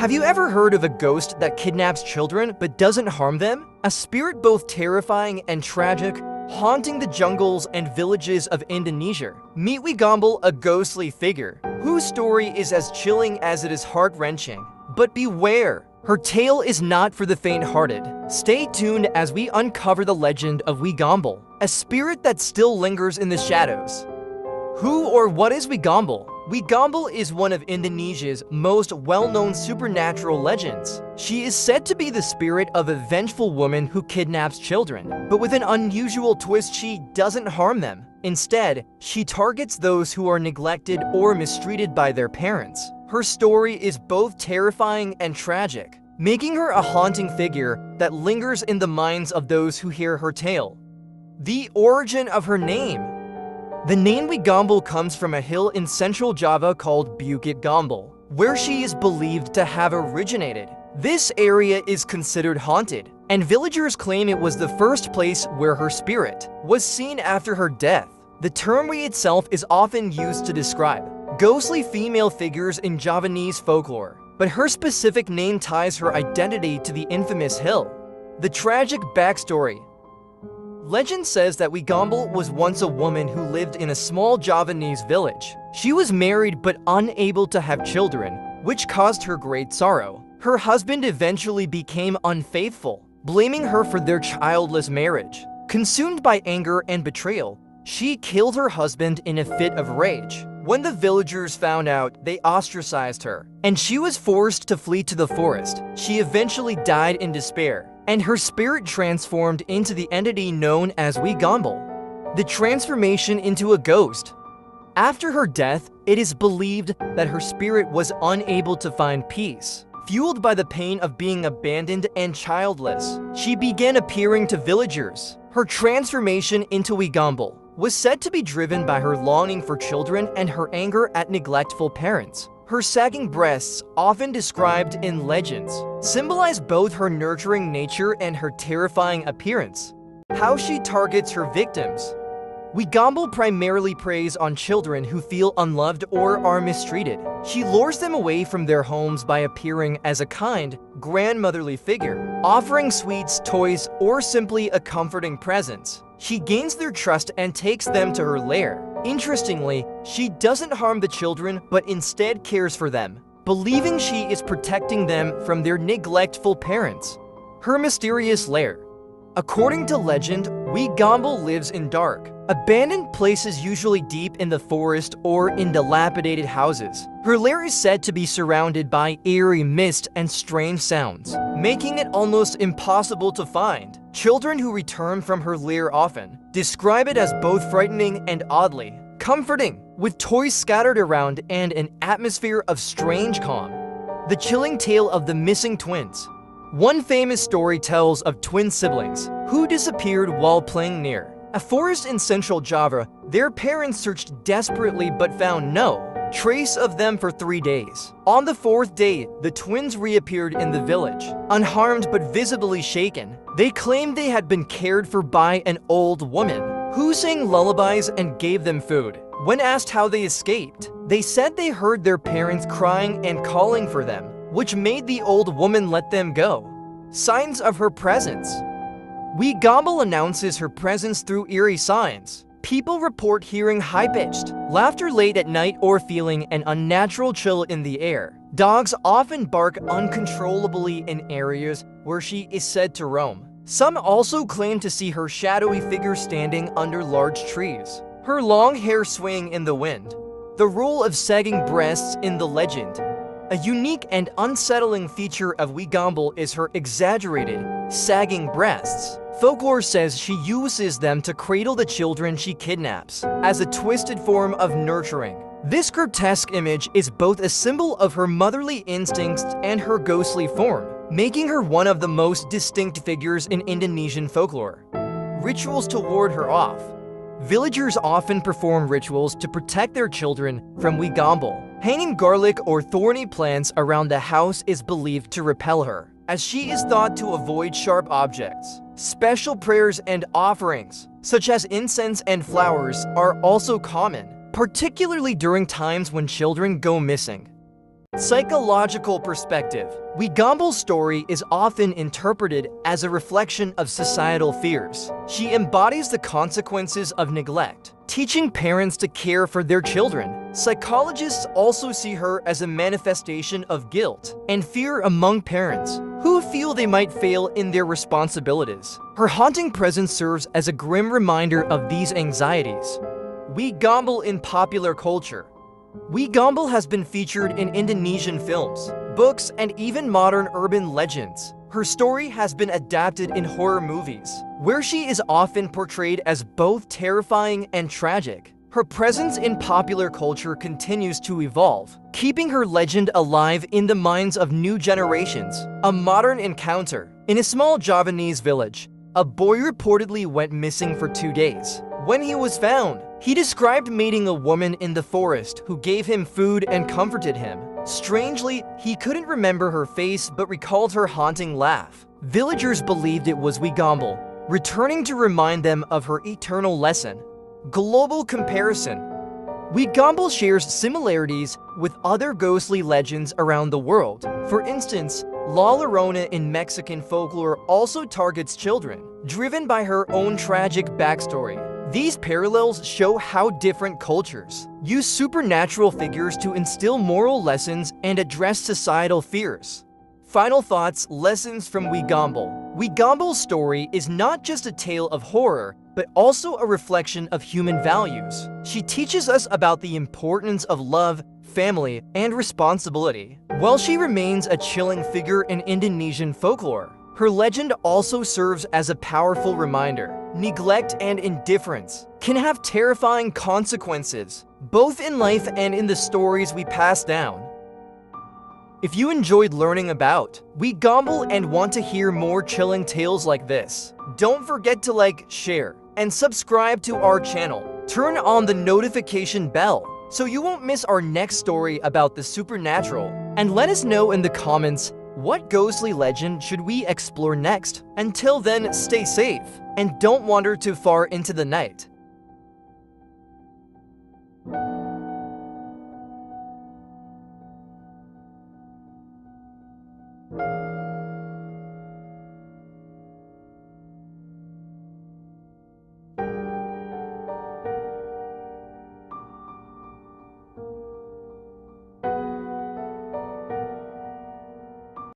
Have you ever heard of a ghost that kidnaps children but doesn't harm them? A spirit both terrifying and tragic, haunting the jungles and villages of Indonesia. Meet Gombel, a ghostly figure, whose story is as chilling as it is heart-wrenching. But beware, her tale is not for the faint-hearted. Stay tuned as we uncover the legend of Gombel, a spirit that still lingers in the shadows. Who or what is Gombel? Gombel is one of Indonesia's most well-known supernatural legends. She is said to be the spirit of a vengeful woman who kidnaps children, but with an unusual twist, she doesn't harm them. Instead, she targets those who are neglected or mistreated by their parents. Her story is both terrifying and tragic, making her a haunting figure that lingers in the minds of those who hear her tale. The origin of her name. The name Gombel comes from a hill in central Java called Bukit Gombel, where she is believed to have originated. This area is considered haunted, and villagers claim it was the first place where her spirit was seen after her death. The term Wewe itself is often used to describe ghostly female figures in Javanese folklore, but her specific name ties her identity to the infamous hill. The tragic backstory. Legend says that Gombel was once a woman who lived in a small Javanese village. She was married but unable to have children, which caused her great sorrow. Her husband eventually became unfaithful, blaming her for their childless marriage. Consumed by anger and betrayal, she killed her husband in a fit of rage. When the villagers found out, they ostracized her, and she was forced to flee to the forest. She eventually died in despair, and her spirit transformed into the entity known as Gombel. The transformation into a ghost. After her death, it is believed that her spirit was unable to find peace. Fueled by the pain of being abandoned and childless, she began appearing to villagers. Her transformation into Gombel was said to be driven by her longing for children and her anger at neglectful parents. Her sagging breasts, often described in legends, symbolize both her nurturing nature and her terrifying appearance. How she targets her victims. Gombel primarily preys on children who feel unloved or are mistreated. She lures them away from their homes by appearing as a kind, grandmotherly figure, offering sweets, toys, or simply a comforting presence. She gains their trust and takes them to her lair. Interestingly, she doesn't harm the children but instead cares for them, believing she is protecting them from their neglectful parents. Her mysterious lair. According to legend, Gombel lives in dark, abandoned places usually deep in the forest or in dilapidated houses. Her lair is said to be surrounded by eerie mist and strange sounds, making it almost impossible to find. Children who return from her lair often describe it as both frightening and oddly comforting, with toys scattered around and an atmosphere of strange calm. The chilling tale of the missing twins. One famous story tells of twin siblings who disappeared while playing near a forest in central Java. Their parents searched desperately but found no trace of them for 3 days. On the 4th day, the twins reappeared in the village, unharmed but visibly shaken. They claimed they had been cared for by an old woman who sang lullabies and gave them food. When asked how they escaped, they said they heard their parents crying and calling for them, which made the old woman let them go. Signs of her presence. Gombel announces her presence through eerie signs. People report hearing high-pitched laughter late at night or feeling an unnatural chill in the air. Dogs often bark uncontrollably in areas where she is said to roam. Some also claim to see her shadowy figure standing under large trees, her long hair swaying in the wind. The role of sagging breasts in the legend. A unique and unsettling feature of Gombel is her exaggerated, sagging breasts. Folklore says she uses them to cradle the children she kidnaps, as a twisted form of nurturing. This grotesque image is both a symbol of her motherly instincts and her ghostly form, making her one of the most distinct figures in Indonesian folklore. Rituals to ward her off. Villagers often perform rituals to protect their children from Gombel. Hanging garlic or thorny plants around the house is believed to repel her, as she is thought to avoid sharp objects. Special prayers and offerings, such as incense and flowers, are also common, particularly during times when children go missing. Psychological perspective. Gombel's story is often interpreted as a reflection of societal fears. She embodies the consequences of neglect, teaching parents to care for their children. Psychologists also see her as a manifestation of guilt and fear among parents who feel they might fail in their responsibilities. Her haunting presence serves as a grim reminder of these anxieties. Gombel in popular culture. Gombel has been featured in Indonesian films, books, and even modern urban legends. Her story has been adapted in horror movies, where she is often portrayed as both terrifying and tragic. Her presence in popular culture continues to evolve, keeping her legend alive in the minds of new generations. A modern encounter. In a small Javanese village, a boy reportedly went missing for 2 days. When he was found, he described meeting a woman in the forest who gave him food and comforted him. Strangely, he couldn't remember her face but recalled her haunting laugh. Villagers believed it was Gombel, returning to remind them of her eternal lesson. Global comparison. Gombel shares similarities with other ghostly legends around the world. For instance, La Llorona in Mexican folklore also targets children, driven by her own tragic backstory. These parallels show how different cultures use supernatural figures to instill moral lessons and address societal fears. Final thoughts, lessons from Gombel. Gombel's story is not just a tale of horror, but also a reflection of human values. She teaches us about the importance of love, family, and responsibility. While she remains a chilling figure in Indonesian folklore, her legend also serves as a powerful reminder. Neglect and indifference can have terrifying consequences, both in life and in the stories we pass down. If you enjoyed learning about Gombel and want to hear more chilling tales like this, don't forget to like, share, and subscribe to our channel. Turn on the notification bell so you won't miss our next story about the supernatural. And let us know in the comments, what ghostly legend should we explore next? Until then, stay safe and don't wander too far into the night.